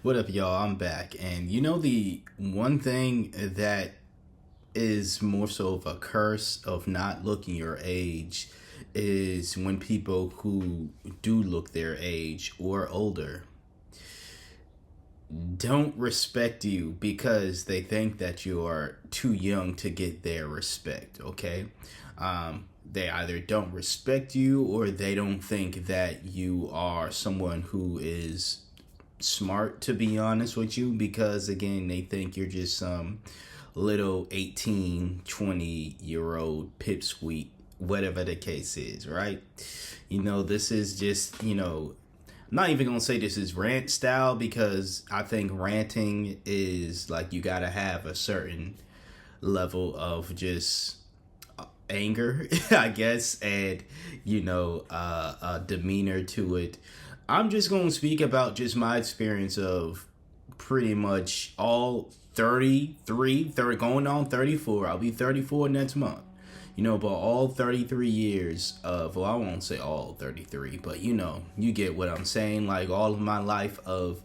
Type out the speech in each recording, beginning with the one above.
What up, y'all? I'm back. And the one thing that is more so of a curse of not looking your age is when people who do look their age or older don't respect you because they think that you are too young to get their respect, okay? They either don't respect you or they don't think that you are someone who is smart, to be honest with you, because again they think you're just some little 18-20-year-old pipsqueak, whatever the case is, right? This is just, I'm not even gonna say this is rant style, because I think ranting is like you gotta have a certain level of just anger, I guess, and a demeanor to it. I'm just going to speak about just my experience of pretty much all 30, going on 34. I'll be 34 next month. But all 33 years of, well, I won't say all 33, but you get what I'm saying. Like all of my life of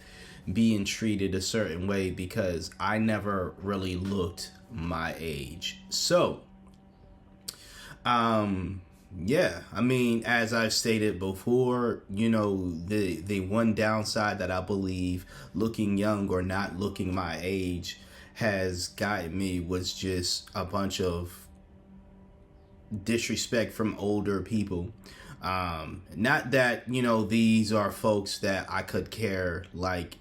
being treated a certain way because I never really looked my age. So, yeah, I mean, as I've stated before, the one downside that I believe looking young or not looking my age has gotten me was just a bunch of disrespect from older people. Not that, these are folks that I could care like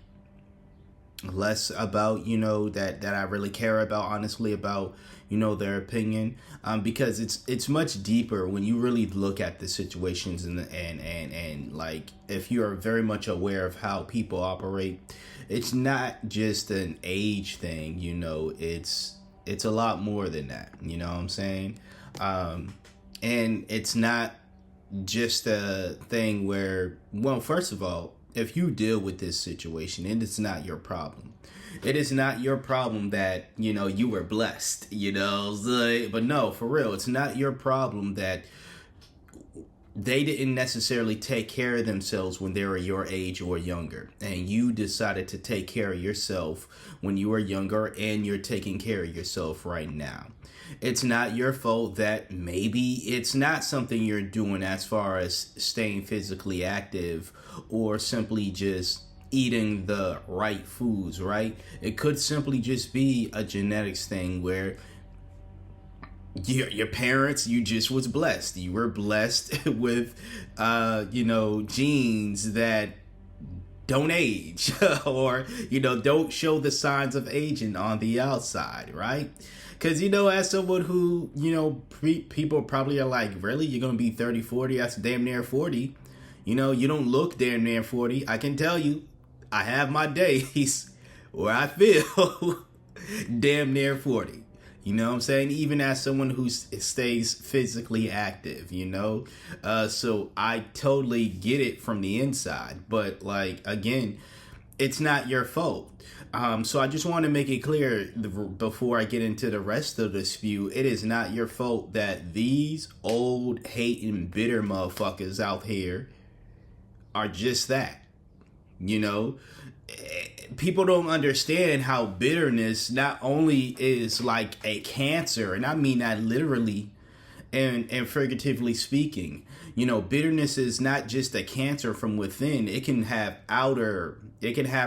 less about, that I really care about, honestly, about their opinion, because it's much deeper when you really look at the situations and like if you are very much aware of how people operate. It's not just an age thing, it's a lot more than that, you know what I'm saying? And it's not just a thing where, well, first of all, if you deal with this situation, it is not your problem. It is not your problem that, you were blessed, but no, for real, it's not your problem that they didn't necessarily take care of themselves when they were your age or younger. And you decided to take care of yourself when you were younger, and you're taking care of yourself right now. It's not your fault that maybe it's not something you're doing as far as staying physically active or simply just eating the right foods, right? It could simply just be a genetics thing where your parents, you just was blessed. You were blessed with, genes that don't age or, don't show the signs of aging on the outside, right? Because, as someone who, people probably are like, really? You're going to be 30, 40? That's damn near 40. You don't look damn near 40. I can tell you, I have my days where I feel damn near 40. You know what I'm saying? Even as someone who stays physically active, so I totally get it from the inside. But like, again, it's not your fault. So I just want to make it clear before I get into the rest of the spew, it is not your fault that these old, hating, bitter motherfuckers out here are just that. People don't understand how bitterness not only is like a cancer, and I mean that literally and figuratively speaking. Bitterness is not just a cancer from within. It can have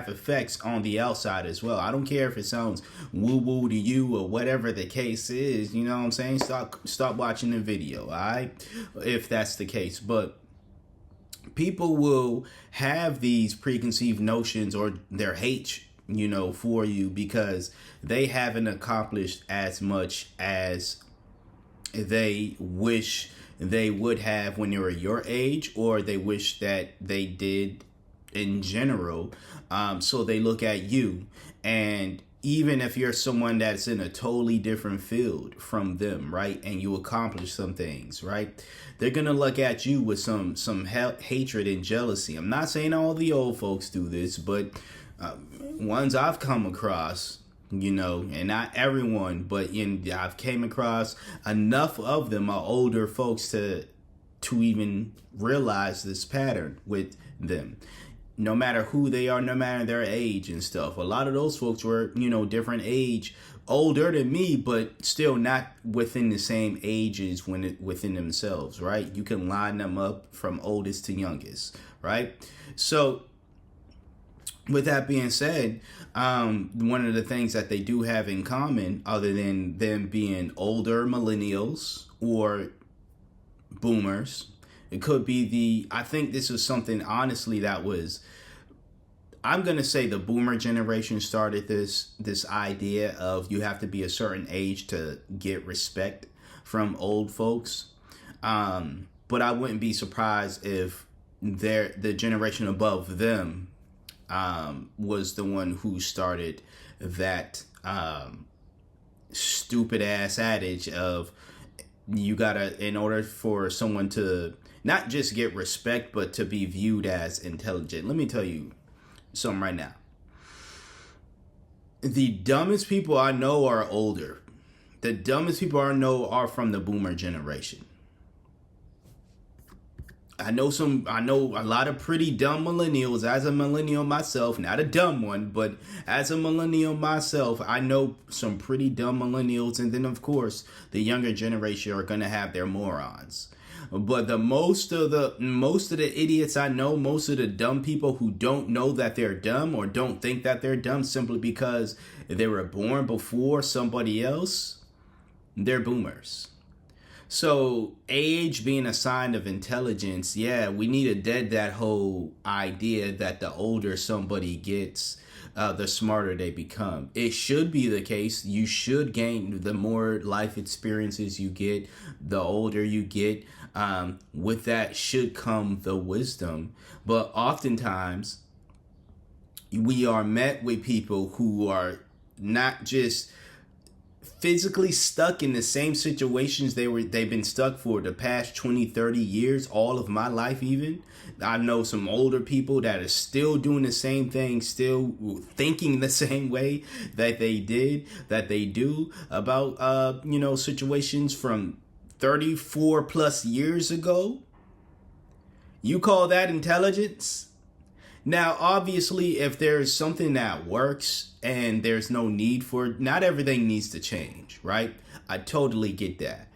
effects on the outside as well. I don't care if it sounds woo-woo to you or whatever the case is, you know what I'm saying? Stop watching the video, all right? If that's the case. But people will have these preconceived notions or their hate, for you because they haven't accomplished as much as they wish they would have when they were your age, or they wish that they did in general. So they look at you, and even if you're someone that's in a totally different field from them, right, and you accomplish some things, right, they're gonna look at you with some hatred and jealousy. I'm not saying all the old folks do this, but ones I've come across, and not everyone, but I've came across enough of them are older folks to even realize this pattern with them. no matter who they are, no matter their age and stuff. A lot of those folks were, different age, older than me, but still not within the same ages within themselves, right? You can line them up from oldest to youngest, right? So with that being said, one of the things that they do have in common, other than them being older millennials or boomers, it could be I think this is something, honestly, that was, I'm going to say the boomer generation started this idea of you have to be a certain age to get respect from old folks. But I wouldn't be surprised if the generation above them was the one who started that stupid ass adage of you gotta, in order for someone to not just get respect, but to be viewed as intelligent. Let me tell you something right now. The dumbest people I know are older. The dumbest people I know are from the boomer generation. I know a lot of pretty dumb millennials. As a millennial myself, not a dumb one, but as a millennial myself, I know some pretty dumb millennials. And then, of course, the younger generation are going to have their morons. But most of the idiots I know, most of the dumb people who don't know that they're dumb or don't think that they're dumb simply because they were born before somebody else, they're boomers. So age being a sign of intelligence, yeah, we need to dead that whole idea that the older somebody gets, the smarter they become. It should be the case. You should gain, the more life experiences you get, the older you get. With that should come the wisdom. But oftentimes we are met with people who are not just physically stuck in the same situations they've been stuck for the past 20, 30 years, all of my life even. I know some older people that are still doing the same thing, still thinking the same way that they do about, situations from 34 plus years ago. You call that intelligence? Now, obviously, if there's something that works and there's no need for it, not everything needs to change, right? I totally get that.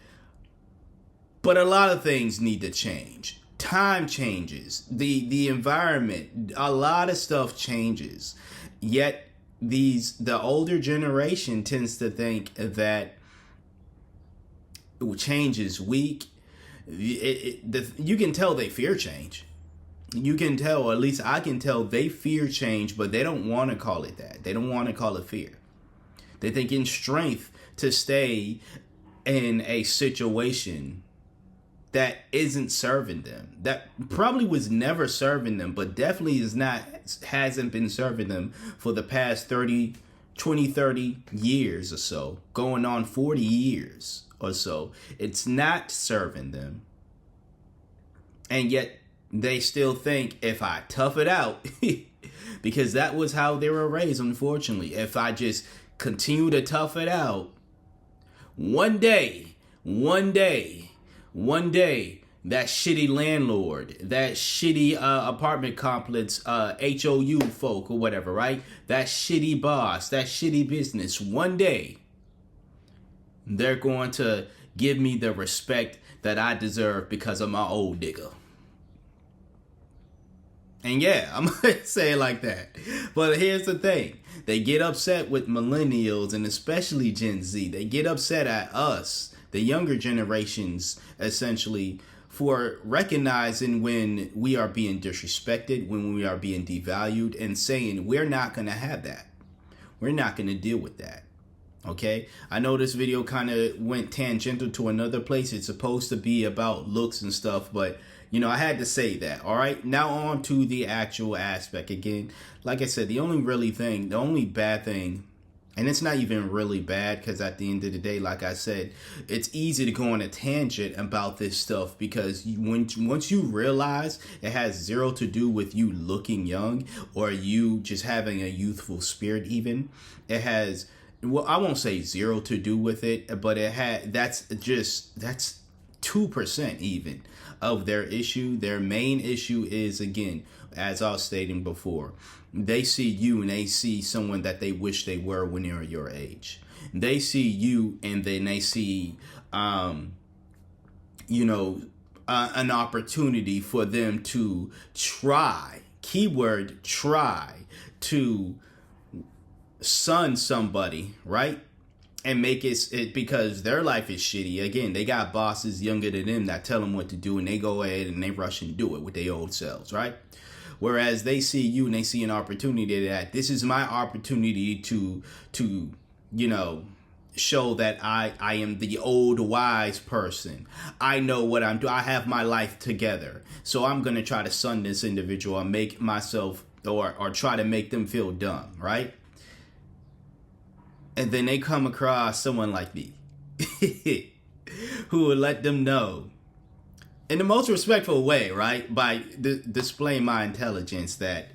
But a lot of things need to change. Time changes. The environment, a lot of stuff changes. Yet the older generation tends to think that change is weak. You can tell they fear change. You can tell, or at least I can tell, they fear change, but they don't want to call it that. They don't want to call it fear. They think in strength to stay in a situation that isn't serving them, that probably was never serving them, but definitely hasn't been serving them for the past 30 years or so, going on 40 years or so. It's not serving them. And yet they still think if I tough it out, because that was how they were raised, unfortunately. If I just continue to tough it out, one day, that shitty landlord, that shitty apartment complex, HOU folk or whatever, right? That shitty boss, that shitty business, one day, they're going to give me the respect that I deserve because of my old nigga. And yeah, I'm going to say it like that. But here's the thing. They get upset with millennials and especially Gen Z. They get upset at us, the younger generations, essentially, for recognizing when we are being disrespected, when we are being devalued, and saying we're not going to have that. We're not going to deal with that. Okay, I know this video kind of went tangential to another place. It's supposed to be about looks and stuff, but I had to say that. All right, now on to the actual aspect. Again, like I said, the only bad thing, and it's not even really bad, because at the end of the day, like I said, it's easy to go on a tangent about this stuff, because once you realize it has zero to do with you looking young or you just having a youthful spirit, even, it has, well, I won't say zero to do with it, but that's 2% even of their issue. Their main issue is, again, as I was stating before, they see you and they see someone that they wish they were when they were your age. They see you and then they see, an opportunity for them to try, keyword try, to son somebody, right? And make it because their life is shitty. Again, they got bosses younger than them that tell them what to do, and they go ahead and they rush and do it with their old selves, right? Whereas they see you and they see an opportunity that this is my opportunity to show that I am the old wise person. I know what I'm doing. I have my life together. So I'm going to try to son this individual and make myself or try to make them feel dumb, right? And then they come across someone like me who will let them know in the most respectful way, right? By displaying my intelligence that,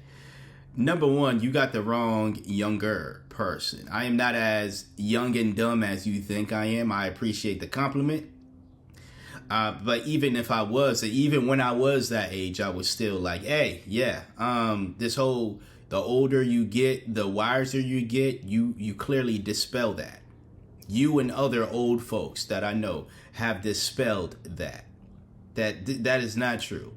number one, you got the wrong younger person. I am not as young and dumb as you think I am. I appreciate the compliment. But even if I was, even when I was that age, I was still like, hey, yeah, this whole, the older you get, the wiser you get, you clearly dispel that. You and other old folks that I know have dispelled that. That is not true,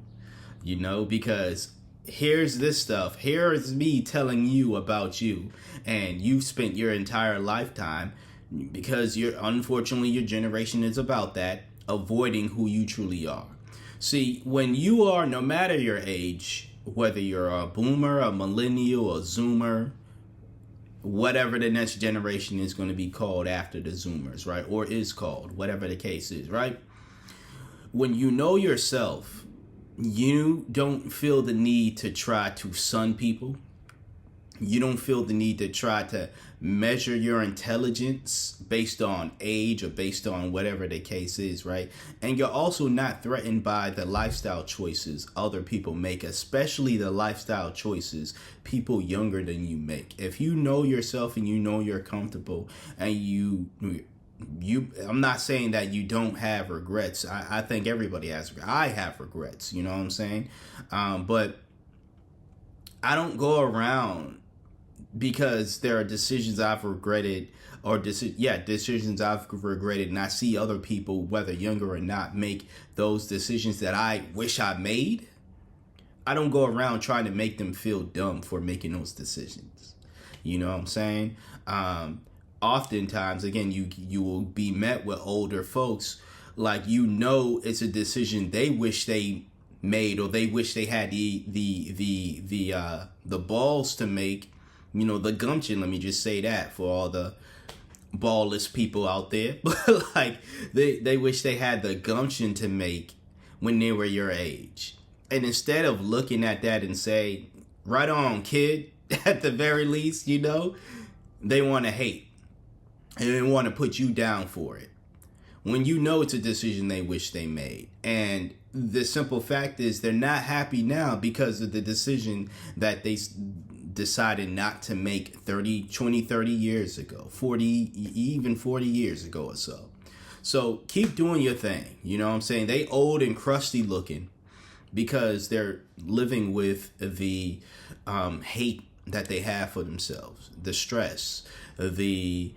because here's this stuff. Here is me telling you about you, and you've spent your entire lifetime, because unfortunately your generation is about that, avoiding who you truly are. See, when you are, no matter your age, whether you're a boomer, a millennial, a zoomer, whatever the next generation is going to be called after the zoomers, right? Or is called, whatever the case is, right? When you know yourself, you don't feel the need to try to son people. You don't feel the need to try to measure your intelligence based on age or based on whatever the case is, right? And you're also not threatened by the lifestyle choices other people make, especially the lifestyle choices people younger than you make. If you know yourself and you know you're comfortable and I'm not saying that you don't have regrets. I think everybody has. I have regrets, you know what I'm saying? But I don't go around because there are decisions I've regretted decisions I've regretted, and I see other people, whether younger or not, make those decisions that I wish I made. I don't go around trying to make them feel dumb for making those decisions. You know what I'm saying? Oftentimes, again, you will be met with older folks, like, it's a decision they wish they made, or they wish they had the balls to make, the gumption, let me just say that for all the ballless people out there, but like they wish they had the gumption to make when they were your age. And instead of looking at that and say, right on, kid, at the very least, they want to hate. And they want to put you down for it, when it's a decision they wish they made. And the simple fact is, they're not happy now because of the decision that they decided not to make 30 years ago, 40 years ago or so. So keep doing your thing. You know what I'm saying? They old and crusty looking because they're living with the hate that they have for themselves, the stress, the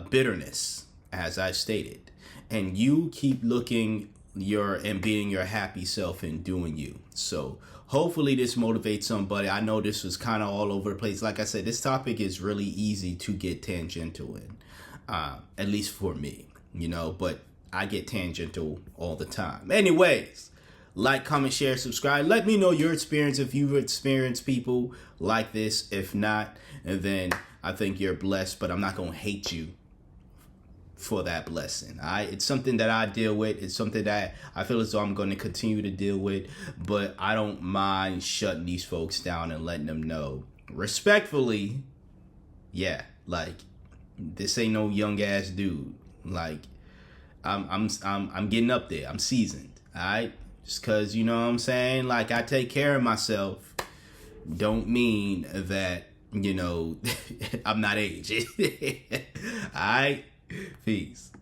bitterness, as I stated. And you keep looking and being your happy self and doing you. So hopefully this motivates somebody. I know this was kind of all over the place. Like I said, this topic is really easy to get tangential in, at least for me, but I get tangential all the time. Anyways, like, comment, share, subscribe. Let me know your experience if you've experienced people like this. If not, then I think you're blessed, but I'm not going to hate you for that blessing. It's something that I deal with. It's something that I feel as though I'm going to continue to deal with, but I don't mind shutting these folks down and letting them know respectfully, yeah, like, this ain't no young ass dude. Like, I'm getting up there. I'm seasoned. All right. Just cause, you know what I'm saying? Like, I take care of myself don't mean that, I'm not aged. All right. Peace.